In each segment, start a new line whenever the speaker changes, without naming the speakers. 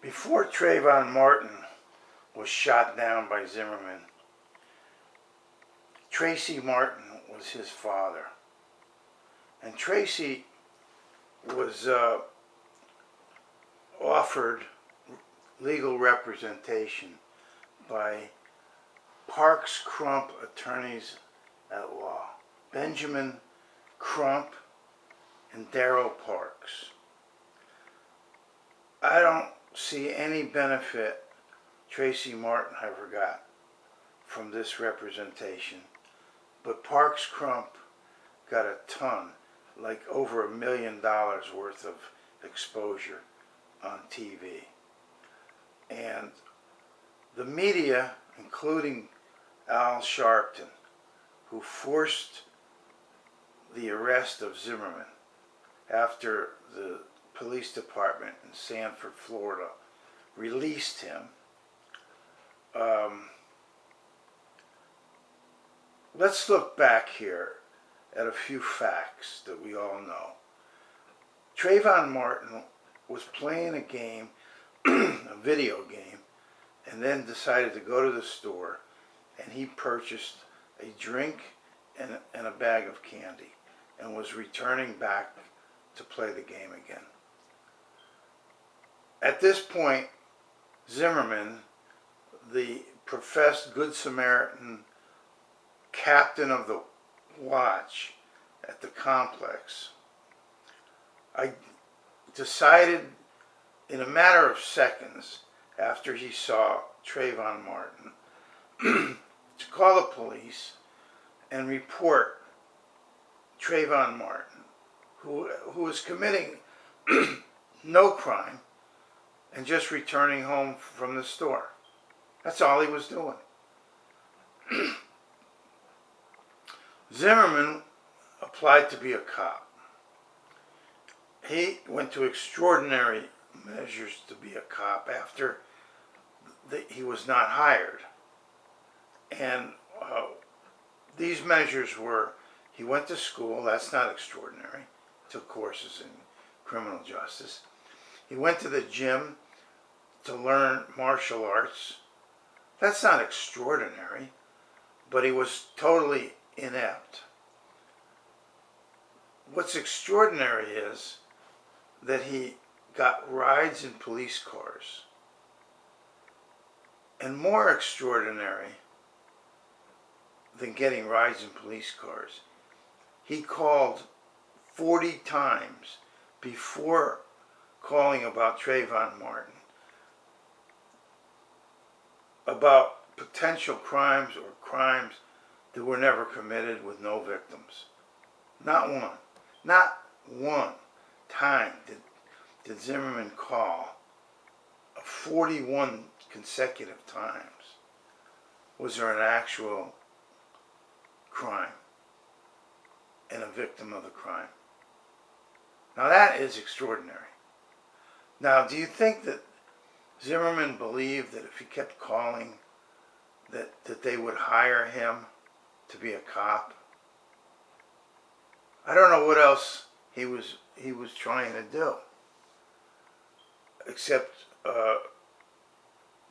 Before Trayvon Martin was shot down by Zimmerman, Tracy Martin was his father. And Tracy was offered legal representation by Parks Crump attorneys at law, Benjamin Crump and Darrell Parks. I don't see any benefit Tracy Martin ever got from this representation, but Parks Crump got a ton, like over $1 million worth of exposure on TV. And the media, including Al Sharpton, who forced the arrest of Zimmerman after the police department in Sanford, Florida, released him. Let's look back here at a few facts that we all know. Trayvon Martin was playing a game, a video game, and then decided to go to the store, and he purchased a drink and a bag of candy, and was returning back to play the game again. At this point, Zimmerman, the professed Good Samaritan captain of the watch at the complex, I decided in a matter of seconds after he saw Trayvon Martin to call the police and report Trayvon Martin, who was committing no crime and just returning home from the store. That's all he was doing. Zimmerman applied to be a cop. He went to extraordinary measures to be a cop after he was not hired. And these measures were, he went to school, that's not extraordinary, took courses in criminal justice. He went to the gym to learn martial arts. That's not extraordinary, but he was totally inept. What's extraordinary is that he got rides in police cars. And more extraordinary than getting rides in police cars, he called 40 times before calling about Trayvon Martin about potential crimes or crimes that were never committed with no victims. Not one time did Zimmerman call. 41 consecutive times was there an actual crime and a victim of the crime. Now that is extraordinary. Now, do you think that Zimmerman believed that if he kept calling that they would hire him to be a cop? I don't know what else he was trying to do, except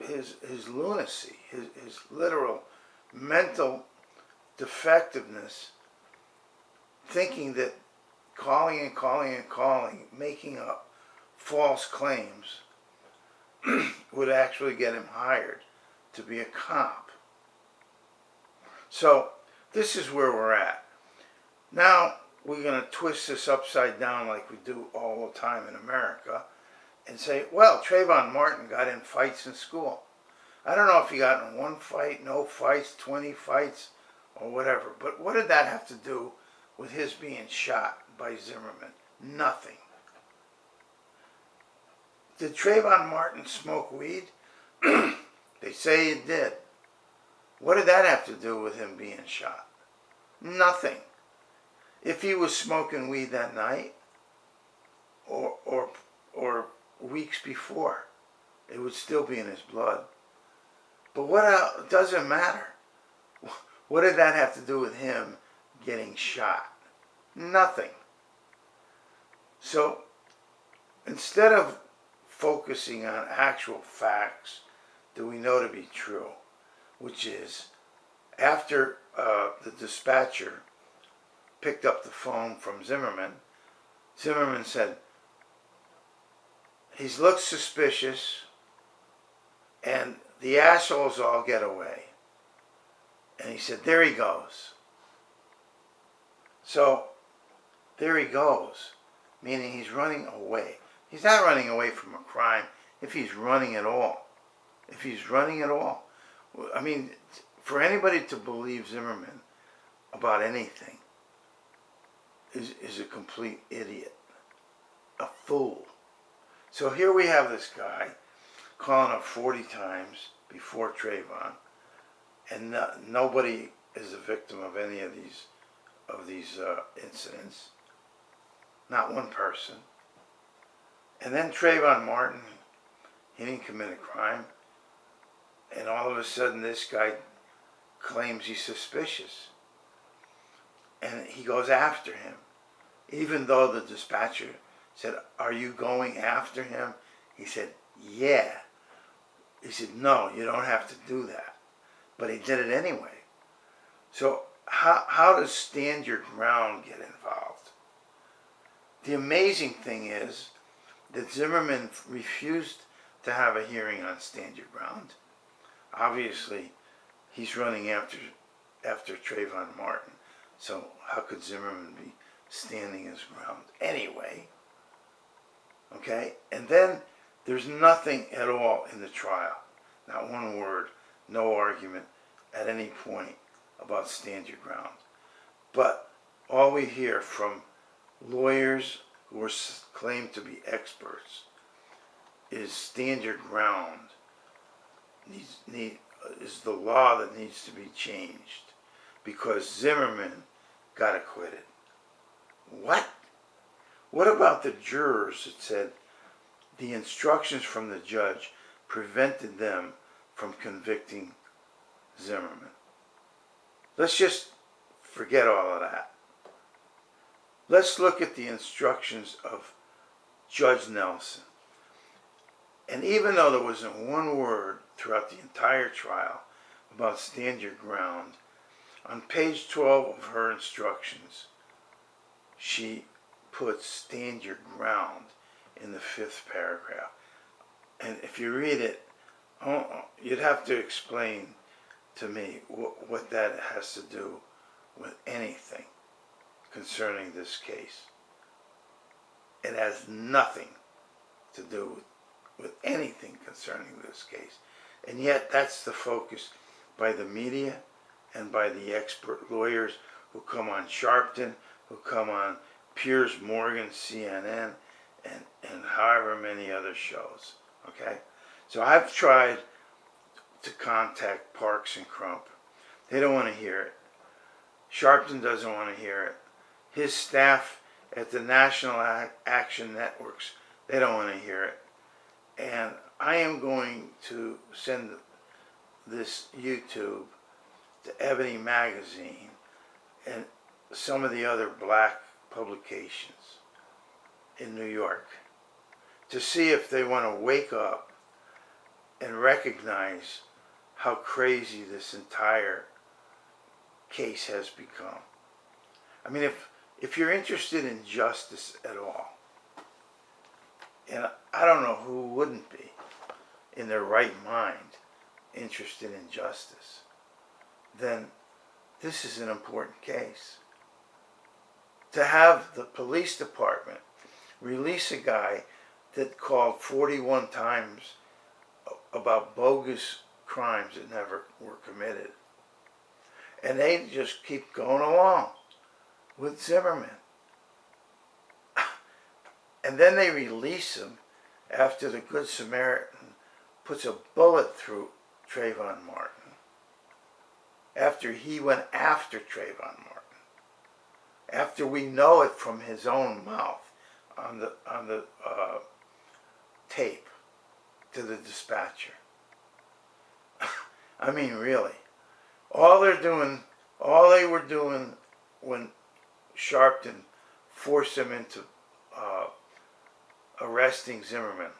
his lunacy, his literal mental defectiveness, thinking that calling and calling and calling, making up false claims would actually get him hired to be a cop. So this is where we're at. Now we're going to twist this upside down like we do all the time in America and say, well, Trayvon Martin got in fights in school. I don't know if he got in one fight, no fights, 20 fights, or whatever. But what did that have to do with his being shot by Zimmerman? Nothing. Did Trayvon Martin smoke weed? They say he did. What did that have to do with him being shot? Nothing. If he was smoking weed that night or weeks before, it would still be in his blood. But what else? It doesn't matter. What did that have to do with him getting shot? Nothing. So instead of focusing on actual facts that we know to be true, which is after the dispatcher picked up the phone from Zimmerman, Zimmerman said, "He looks suspicious, and the assholes all get away." And he said, "There he goes." So, there he goes, meaning he's running away. He's not running away from a crime if he's running at all. If he's running at all. I mean, for anybody to believe Zimmerman about anything is a complete idiot. A fool. So here we have this guy calling up 40 times before Trayvon, and nobody is a victim of any of these incidents. Not one person. And then Trayvon Martin, he didn't commit a crime, and all of a sudden this guy claims he's suspicious, and he goes after him, even though the dispatcher said, "Are you going after him?" He said, "Yeah." He said, "No, you don't have to do that." But he did it anyway. So how does stand your ground get involved? The amazing thing is that Zimmerman refused to have a hearing on stand your ground. Obviously, he's running after Trayvon Martin. So how could Zimmerman be standing his ground anyway? Okay? And then there's nothing at all in the trial. Not one word, no argument at any point about stand your ground. But all we hear from lawyers who are claimed to be experts is stand your ground is the law that needs to be changed because Zimmerman got acquitted. What? What about the jurors that said the instructions from the judge prevented them from convicting Zimmerman? Let's just forget all of that. Let's look at the instructions of Judge Nelson. And even though there wasn't one word throughout the entire trial about stand your ground, on page 12 of her instructions, she puts stand your ground in the 5th paragraph. And if you read it, you'd have to explain to me what that has to do with anything concerning this case. It has nothing to do with anything concerning this case. And yet that's the focus by the media and by the expert lawyers who come on Sharpton, who come on Piers Morgan, CNN, and however many other shows. Okay? So I've tried to contact Parks and Crump. They don't want to hear it. Sharpton doesn't want to hear it. His staff at the National Action Networks, they don't want to hear it. And I am going to send this YouTube to Ebony Magazine and some of the other black publications in New York to see if they want to wake up and recognize how crazy this entire case has become. I mean, if you're interested in justice at all, and I don't know who wouldn't be in their right mind interested in justice, then this is an important case. To have the police department release a guy that called 41 times about bogus crimes that never were committed, and they just keep going along with Zimmerman. And then they release him after the Good Samaritan puts a bullet through Trayvon Martin, after he went after Trayvon Martin, after we know it from his own mouth on the tape to the dispatcher. I mean, really, all they were doing when Sharpton forced him into arresting Zimmerman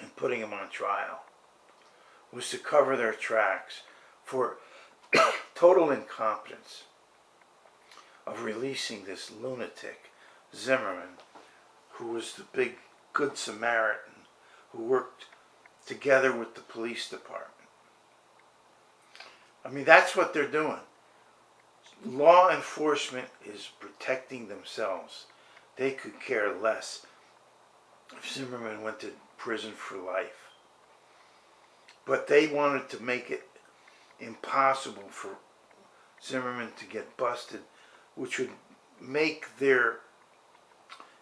and putting him on trial was to cover their tracks for total incompetence of releasing this lunatic, Zimmerman, who was the big Good Samaritan who worked together with the police department. I mean, that's what they're doing. Law enforcement is protecting themselves. They could care less if Zimmerman went to prison for life. But they wanted to make it impossible for Zimmerman to get busted, which would make their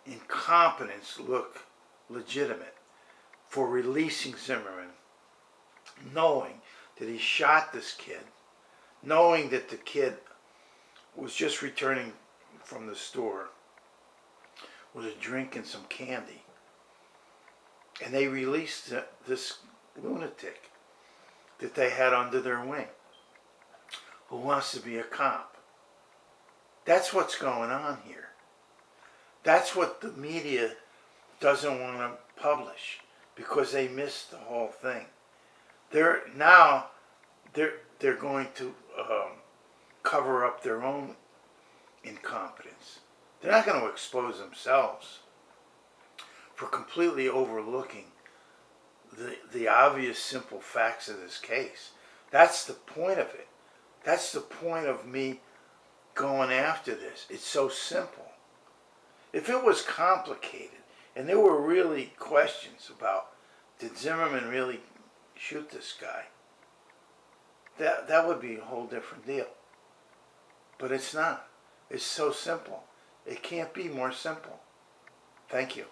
incompetence look legitimate for releasing Zimmerman, knowing that he shot this kid, knowing that the kid was just returning from the store with a drink and some candy. And they released this lunatic that they had under their wing, who wants to be a cop. That's what's going on here. That's what the media doesn't want to publish, because they missed the whole thing. They're going to cover up their own incompetence. They're not going to expose themselves for completely overlooking the obvious, simple facts of this case. That's the point of it. That's the point of me going after this. It's so simple. If it was complicated and there were really questions about, did Zimmerman really shoot this guy, that would be a whole different deal. But it's not. It's so simple. It can't be more simple. Thank you.